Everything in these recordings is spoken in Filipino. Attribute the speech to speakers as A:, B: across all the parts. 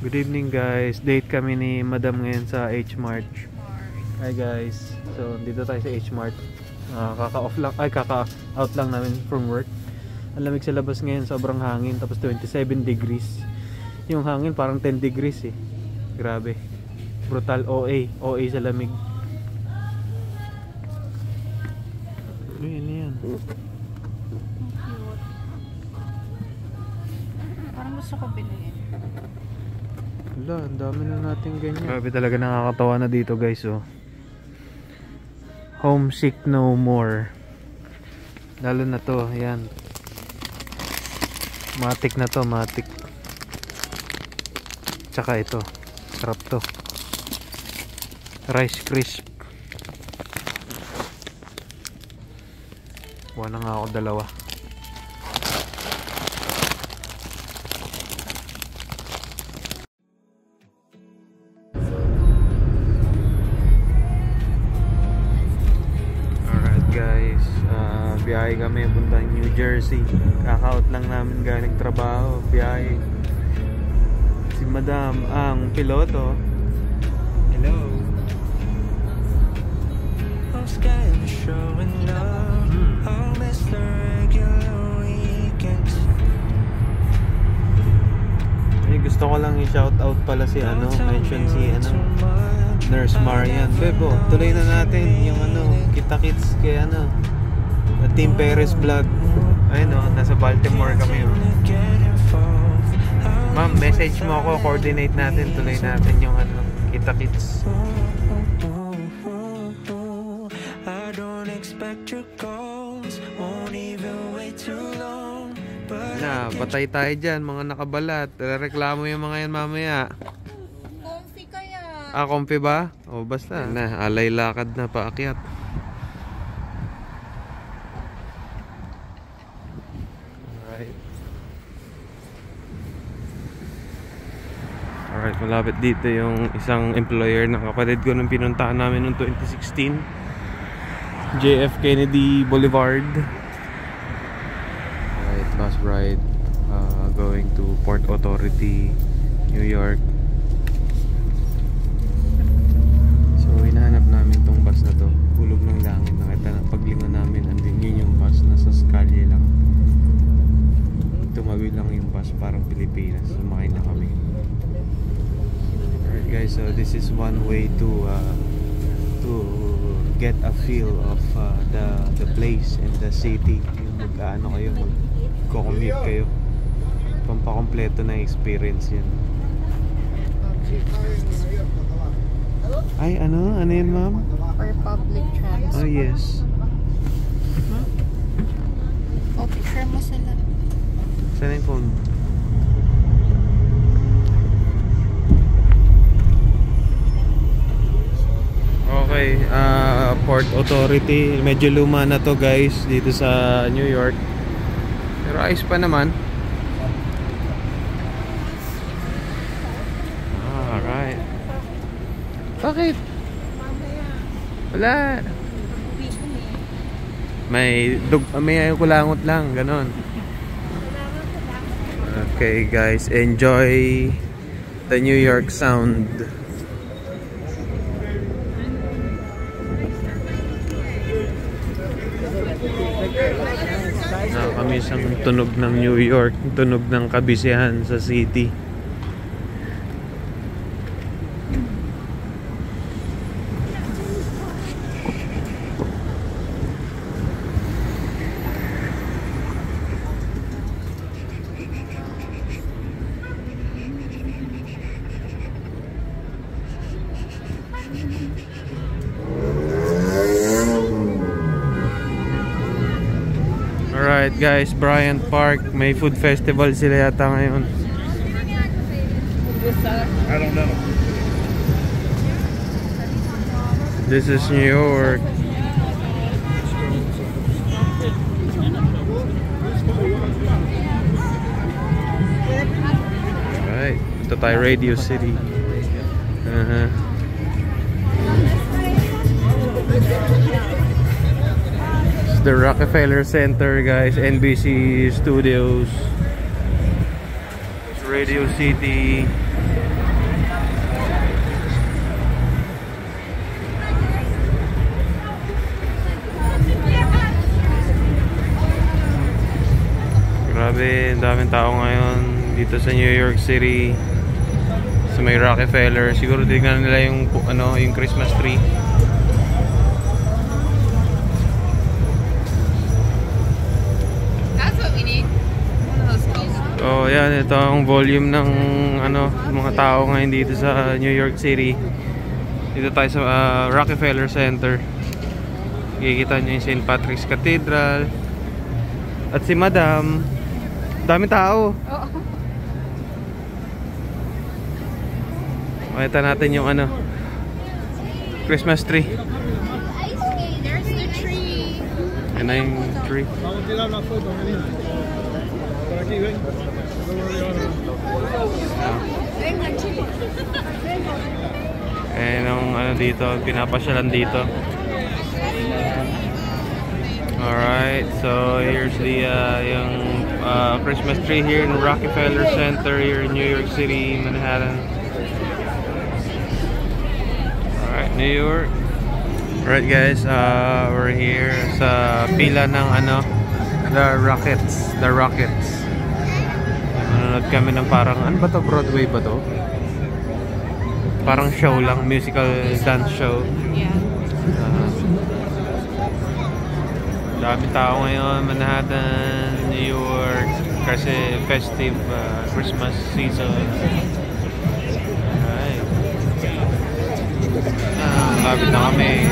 A: Good evening guys. Date kami ni Madam ngayon sa H-Mart. Hi guys. So, dito tayo sa H-Mart. Kaka-off lang, kaka-out lang namin from work. Ang lamig sa labas ngayon, sobrang hangin. Tapos 27 degrees. Yung hangin parang 10 degrees eh. Grabe. Brutal OA. OA sa lamig. Ano yan?
B: Parang gusto ko bilhin.
A: Wala, ang dami na natin ganyan. Grabe talaga, nakakatawa na dito guys oh. Homesick no more. Lalo na to, ayan. Matic na to, matic. Tsaka ito, sarap to. Rice crisp. Kuha na nga ako dalawa. Guys, biyahe kami puntang New Jersey. Kaka-out lang namin galing trabaho, biyahe. Si Madam ang piloto. Hello. Gusto ko lang i-shout out pala si mention si Nurse Marian. Bebo, tuloy na natin yung kita-kits kay Team Perez vlog. Ayun nasa Baltimore kami. Ma'am, message mo ako, coordinate natin, tuloy natin yung kita-kits. Na, patay tayo dyan, mga nakabalat. Reklamo yung mga yan mamaya.
B: Comfy kaya.
A: Comfy ba? O basta. Yan na, alay lakad na paakyat. Alright, malapit dito yung isang employer ng kapatid ko nung pinuntahan namin noong 2016. JF Kennedy Boulevard. Alright, bus ride going to Port Authority, New York. So, hinahanap namin tong bus na to. Hulog ng langit. Nakita na paglingon namin, andin yun yung bus. Nasa Scalia lang. Tumawid lang yung bus, parang Pilipinas. Sumakay na kami. Alright guys, so this is one way to get a feel of the place and the city. Yung kayo, mag-commute kayo. Pampakompleto na experience yan. Ay, ano yan ma'am?
B: Or public transport.
A: Oh yes.
B: O, picture mo sila.
A: Saan yung phone mo? Okay, Port Authority. Medyo luma na to guys dito sa New York. Pero ayos pa naman. Alright. Bakit? Wala. May kulangot lang, ganon. Okay guys, enjoy the New York sound. Nakakamiss ang tunog ng New York, tunog ng kabisihan sa city. Alright guys, Bryant Park, may food festival sila yata ngayon.
C: I don't know.
A: This is New York. Alright, ito tayo, Radio City. The Rockefeller Center, guys. NBC Studios, Radio City. Grabe, ang daming tao ngayon dito sa New York City. Sa may Rockefeller. Siguro tingnan nila yung yung Christmas tree.
B: That's what we need. One of those coasters.
A: So, yan, ito ang volume ng mga tao ngayon dito sa New York City. Dito tayo sa Rockefeller Center. Kikita nyo yung St. Patrick's Cathedral. At si Madam. Dami tao.
B: Oo.
A: Makita natin yung Christmas tree.
B: There's the tree.
A: Yan na yung tree. And ang dito, pinapasyalan dito. Alright, so here's the yung Christmas tree here in Rockefeller Center here in New York City, Manhattan. Alright, New York. Alright guys, we're here sa pila ng The Rockets. Nanonood kami ng parang, ano ba to? Broadway ba to? Parang show lang, musical dance show.
B: Yeah.
A: Dami tao ngayon, Manhattan, New York, kasi festive Christmas season. Alright. Lapit na kami.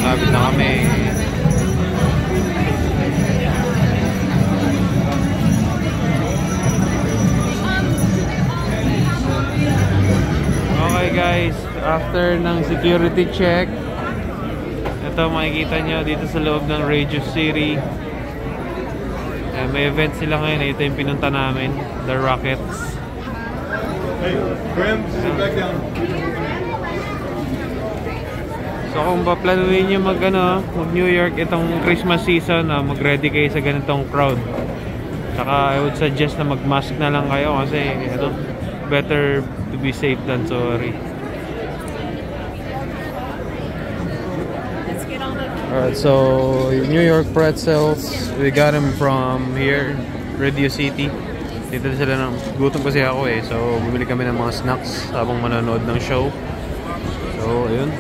A: Lapit na kami. Okay guys, after ng security check, ito makikita nyo dito sa loob ng Radio City. May event sila ngayon. Ito yung pinunta namin, The Rockets.
C: Hey, Graham, sit back down.
A: So kung paplanuin nyo mag New York itong Christmas season, mag-ready kayo sa ganitong crowd. Saka I would suggest na mag-mask na lang kayo kasi better to be safe than sorry. Alright, so New York pretzels, we got them from here, Radio City. Dito sila gutom kasi ako so bumili kami ng mga snacks habang manonood ng show. So, ayun.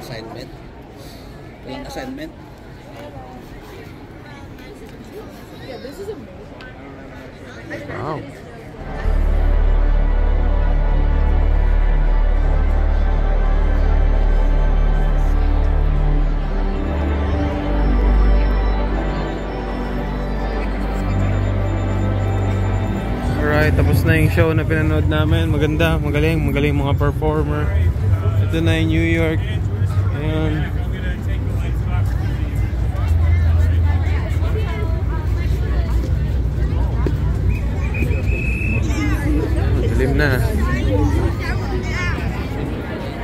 D: Assignment. Walang assignment.
A: Wow. Alright, tapos na yung show na pinanood namin. Maganda, magaling mga performer. Ito na yung New York. Ayan. Dilim na.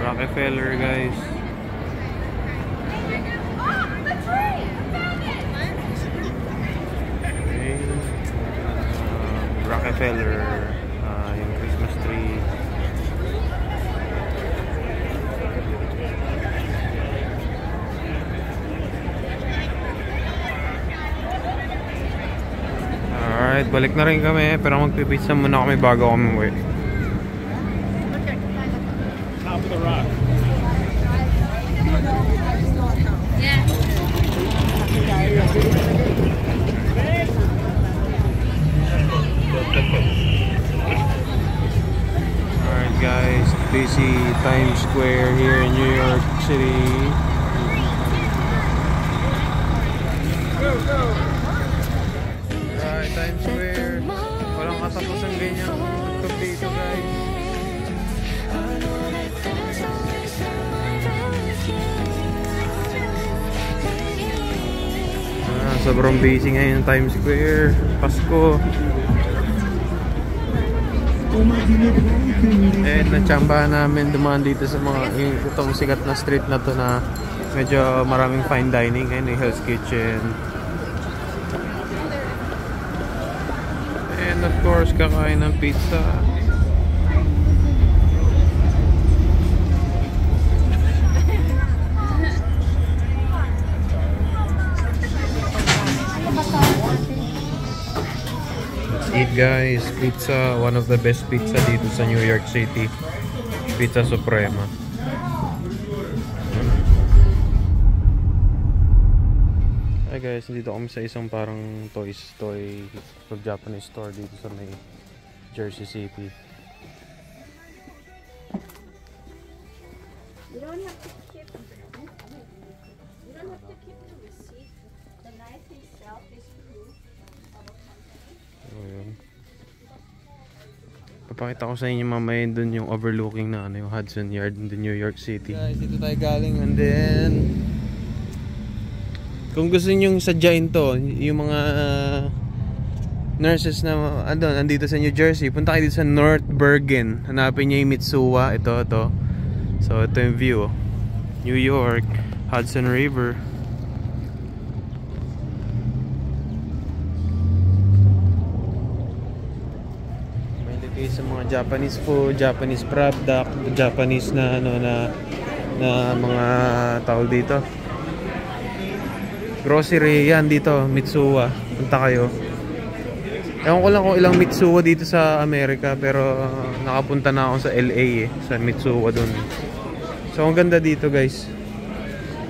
A: Rockefeller guys. Okay. Rockefeller, yung Christmas tree. Alright, balik na rin kami pero magpipizza muna kami bago kami uwi.
C: Top of the rock.
B: Yeah.
A: Alright guys, busy Times Square here in New York City. Alright, Times Square. Walang katapusan ganyan tugtog dito guys. Sobrang busy ngayon Times Square. Pasko. And natsambahan namin dumaan dito sa mga itong sikat na street na to na medyo maraming fine dining. Ayun yung Hell's Kitchen. And of course, kakain ng pizza. Let's eat guys, pizza, one of the best pizza dito sa New York City. Pizza Suprema. Hi guys, dito kami sa isang parang toy Japanese store dito sa may Jersey City.
E: You don't have to keep the receipt. The knife itself is proof of a company.
A: Ayan. Papakita ko sa inyo mamaya dun yung overlooking na ano, yung Hudson Yard in the New York City. Guys, dito tayo galing and then kung gusto niyo sadyain to, yung mga nurses na andito sa New Jersey, punta kayo dito sa North Bergen. Hanapin niyo yung Mitsuwa, ito. So ito yung view. New York, Hudson River. Sa mga Japanese food, Japanese product, Japanese na mga tawag dito. Grocery yan dito, Mitsuwa. Punta kayo. Ewan ko lang kung ilang Mitsuwa dito sa Amerika, pero nakapunta na ako sa LA sa Mitsuwa doon. So ang ganda dito guys.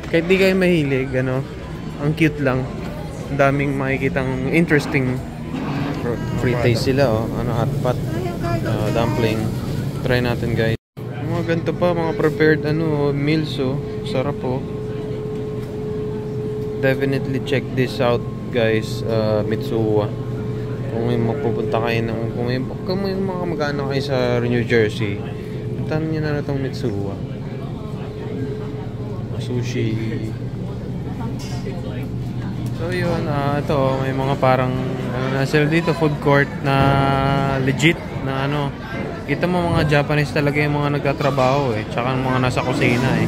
A: Kahit di kayo mahilig, ang cute lang. Ang daming makikitang interesting. Free taste sila, hot pot. Dumpling. Try natin guys. Mga ganito pa, mga prepared meals, sarap Definitely check this out guys, Mitsuwa. Kung may mapupunta kayo kung may mga mag-ano kayo sa New Jersey, puntahan nyo na itong Mitsuwa. Sushi. So yun, ito may mga parang na sila dito, food court na legit na kita mo mga Japanese talaga yung mga nagtatrabaho tsaka mga nasa kusina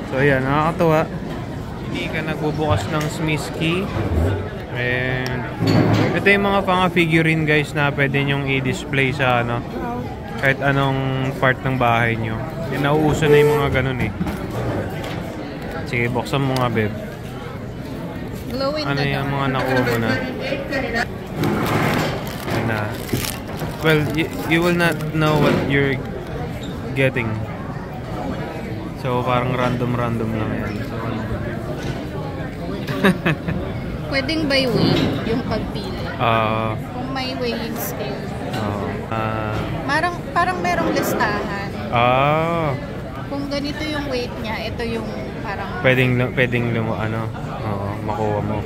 A: So ayan, nakakatawa. Hindi ka nagbubukas ng Smisky. And ito yung mga figurine guys na pwede nyong i-display sa kahit anong part ng bahay nyo. Nauuso na yung mga ganun Sige, buksan mo nga babe.
B: Glow in the dark.
A: Yung mga nakuha mo na? Well, you will not know what you're getting. So parang random lang yan. So,
B: Pwedeng by weight yung pagpili. Kung may weighing scale. Parang merong listahan. Kung ganito yung weight niya, ito yung parang
A: pwedeng makuha mo.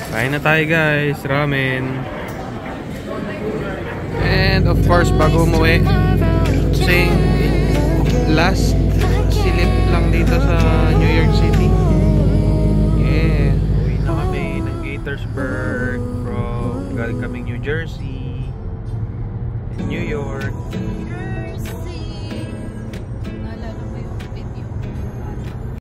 A: Kain na tayo guys, ramen. And of course, bago umuwi, sing last silip lang dito sa New York City. Yeah, uwi na kami ng Gaithersburg galing kaming New Jersey, New York.